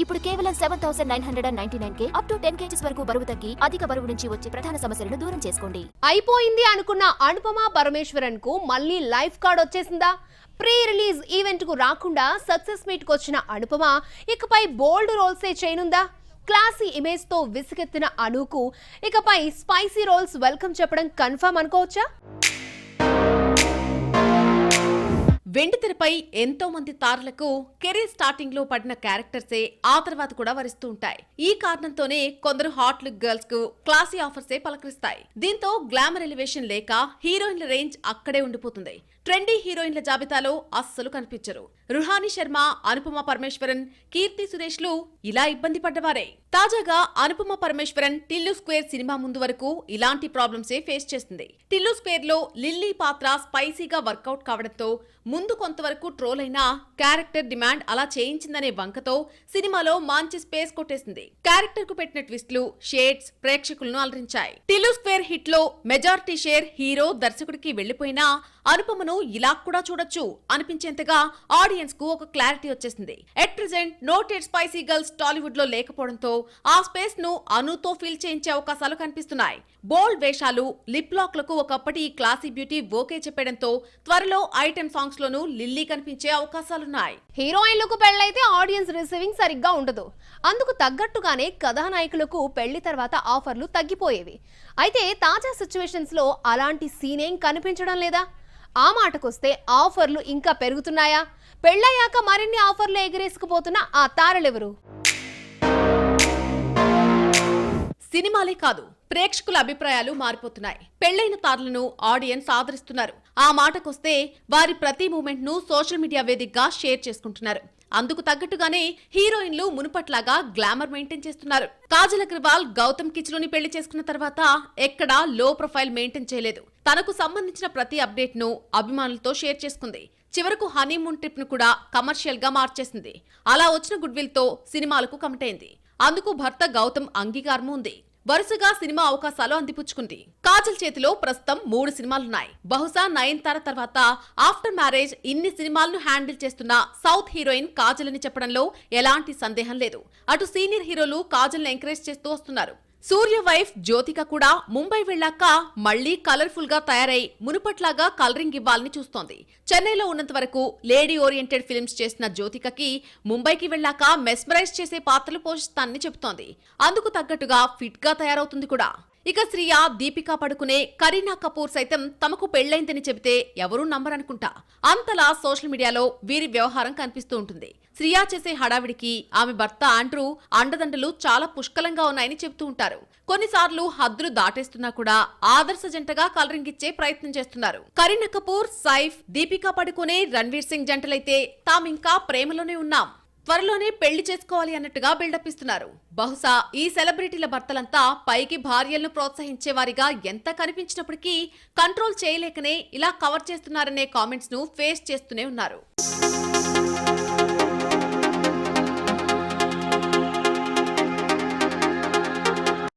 ఇప్పుడు కేవలం 7999K up to 10 kgs వరకు బరువు తగ్గి అధిక బరువు నుంచి వచ్చే ప్రధాన సమస్యలను దూరం చేసుకోండి. అయిపోయింది అనుకున్న అనుపమ పరమేశ్వరన్ కు మళ్ళీ లైఫ్ కార్డ్ వచ్చేసిందా? ప్రీ రిలీజ్ ఈవెంట్ కు రాకుండా సక్సెస్ మీట్ కు వచ్చిన అనుపమ ఇకపై బోల్డ్ రోల్సే చేయనుందా? క్లాసీ ఇమేజ్ తో విసిగెత్తిన అనుకు ఇకపై స్పైసీ రోల్స్ వెల్కమ్ చెప్పడం కన్ఫర్మ్ అనుకోవచ్చా? వెండితెరపై ఎంతో మంది తారలకు కెరీర్ స్టార్టింగ్ లో పడిన క్యారెక్టర్సే ఆ తర్వాత కూడా వరిస్తూ ఉంటాయి. ఈ కారణంతోనే కొందరు హాట్ లుక్ గర్ల్స్ కు క్లాసీ ఆఫర్సే పలకరిస్తాయి. దీంతో గ్లామర్ ఎలివేషన్ లేక హీరోయిన్ల రేంజ్ అక్కడే ఉండిపోతుంది. ట్రెండీ హీరోయిన్ల జాబితాలో అస్సలు కనిపించరు. రుహాని శర్మ, అనుపమ పరమేశ్వరన్, కీర్తి సురేష్ లు ఇలా ఇబ్బంది పడ్డవారే. తాజాగా అనుపమ పరమేశ్వరన్ టిల్లు స్క్వేర్ సినిమా ముందు వరకు ఇలాంటి ప్రాబ్లమ్సే ఫేస్ చేస్తుంది. టిల్లు స్క్వేర్ లో లిల్లీ పాత్ర స్పైసీగా వర్కౌట్ కావడంతో ముందు కొంతవరకు ట్రోల్ అయినా క్యారెక్టర్ డిమాండ్ అలా చేయించిందనే వంకతో సినిమాలో మంచి స్పేస్ కొట్టేసింది. క్యారెక్టర్ కు పెట్టిన ట్విస్ట్లు, షేడ్స్ ప్రేక్షకులను అలరించాయి. టిల్లు స్క్వేర్ హిట్ లో మెజారిటీ షేర్ హీరో, దర్శకుడికి వెళ్లిపోయినా అనుపమను ఇలా కూడా చూడొచ్చు అనిపించేంతగా ఆడియన్స్ కు ఒక క్లారిటీ వచ్చేసింది. At present noted spicy girls Tollywood లో లేకపోవడంతో ఆ స్పేస్ ను అనుతో ఫీల్ చేయించే అవకాశాలు కనిపిస్తున్నాయి. బోల్డ్ వేషాలు, లిప్ లాక్ లకు ఒకప్పటి క్లాసీ బ్యూటీ ఓకే చెప్పడంతో త్వరలో ఐటెం సాంగ్స్ లోనూ లిల్లీ కనిపించే అవకాశాలున్నాయి. హీరోయిన్లకు పెళ్లైతే ఆడియన్స్ రిసీవింగ్ సరిగ్గా ఉండదు. అందుకు తగ్గట్టుగానే కథానాయకులకు పెళ్లి తర్వాత ఆఫర్లు తగ్గిపోయేవి. అయితే తాజా సిచ్యువేషన్స్ లో అలాంటి సీనేం కనిపించడం లేదా? ఆ మాటకొస్తే ఆఫర్లు ఇంకా పెరుగుతున్నాయా? పెళ్లయ్యాక మరిన్ని ఆఫర్లు ఎగిరేసుకుపోతున్న ఆ తారలెవరు? సినిమాలే కాదు, ప్రేక్షకుల అభిప్రాయాలు మారిపోతున్నాయి. పెళ్లైన తారలను ఆడియన్స్ ఆదరిస్తున్నారు. ఆ మాటకొస్తే వారి ప్రతి మూమెంట్ ను సోషల్ మీడియా వేదికగా షేర్ చేసుకుంటున్నారు. అందుకు తగ్గట్టుగానే హీరోయిన్లు మునుపట్లాగా గ్లామర్ మెయింటైన్ చేస్తున్నారు. కాజల్ అగర్వాల్ గౌతమ్ కిచ్లోని పెళ్లి చేసుకున్న తర్వాత ఎక్కడా లో ప్రొఫైల్ మెయింటైన్ చేయలేదు. తనకు సంబంధించిన ప్రతి అప్డేట్ ను అభిమానులతో షేర్ చేసుకుంది. చివరకు హనీమూన్ ట్రిప్ ను కూడా కమర్షియల్ గా మార్చేసింది. అలా వచ్చిన గుడ్ విల్ తో సినిమాలకు కమిట్ అయింది. అందుకు భర్త గౌతమ్ అంగీకారము ఉంది. వరుసగా సినిమా అవకాశాలు అందిపుచ్చుకుంది. కాజల్ చేతిలో ప్రస్తుతం 3 సినిమాలున్నాయి. బహుశా నయనతార తర్వాత ఆఫ్టర్ మ్యారేజ్ ఇన్ని సినిమాలను హ్యాండిల్ చేస్తున్న సౌత్ హీరోయిన్ కాజల్ అని చెప్పడంలో ఎలాంటి సందేహం లేదు. అటు సీనియర్ హీరోలు కాజల్ ని ఎంకరేజ్ చేస్తూ వస్తున్నారు. సూర్య వైఫ్ జ్యోతిక కూడా ముంబై వెళ్లాక మళ్లీ కలర్ఫుల్ గా తయారై మునుపట్లాగా కలరింగ్ ఇవ్వాలని చూస్తోంది. చెన్నైలో ఉన్నంత వరకు లేడీ ఓరియంటెడ్ ఫిల్మ్స్ చేసిన జ్యోతికకి ముంబైకి వెళ్లాక మెస్మరైజ్ చేసే పాత్రలు పోషిస్తానని చెబుతోంది. అందుకు తగ్గట్టుగా ఫిట్ గా తయారవుతుంది కూడా. ఇక శ్రియా, దీపికా పడుకునే, కరీనా కపూర్ సైతం తమకు పెళ్లైందని చెబితే ఎవరూ నమ్మరనుకుంటా. అంతలా సోషల్ మీడియాలో వీరి వ్యవహారం కనిపిస్తూ ఉంటుంది. శ్రియా చేసే హడావిడికి ఆమె భర్త ఆండ్రూ అండదండలు చాలా పుష్కలంగా ఉన్నాయని చెబుతూ ఉంటారు. కొన్నిసార్లు హద్దులు దాటేస్తున్నా కూడా ఆదర్శ జంటగా కలరింగ్ ఇచ్చే ప్రయత్నం చేస్తున్నారు. కరీనా కపూర్, సైఫ్, దీపికా పడుకునే, రణ్వీర్ సింగ్ జంటలైతే తామింకా ప్రేమలోనే ఉన్నాం, త్వరలోనే పెళ్లి చేసుకోవాలి అన్నట్టుగా బిల్డప్ ఇస్తున్నారు. బహుశా ఈ సెలబ్రిటీల భర్తలంతా పైకి భార్యలను ప్రోత్సహించేవారిగా ఎంత కనిపించినప్పటికీ కంట్రోల్ చేయలేకనే ఇలా కవర్ చేస్తున్నారనే కామెంట్స్ ను ఫేస్ చేస్తూనే ఉన్నారు.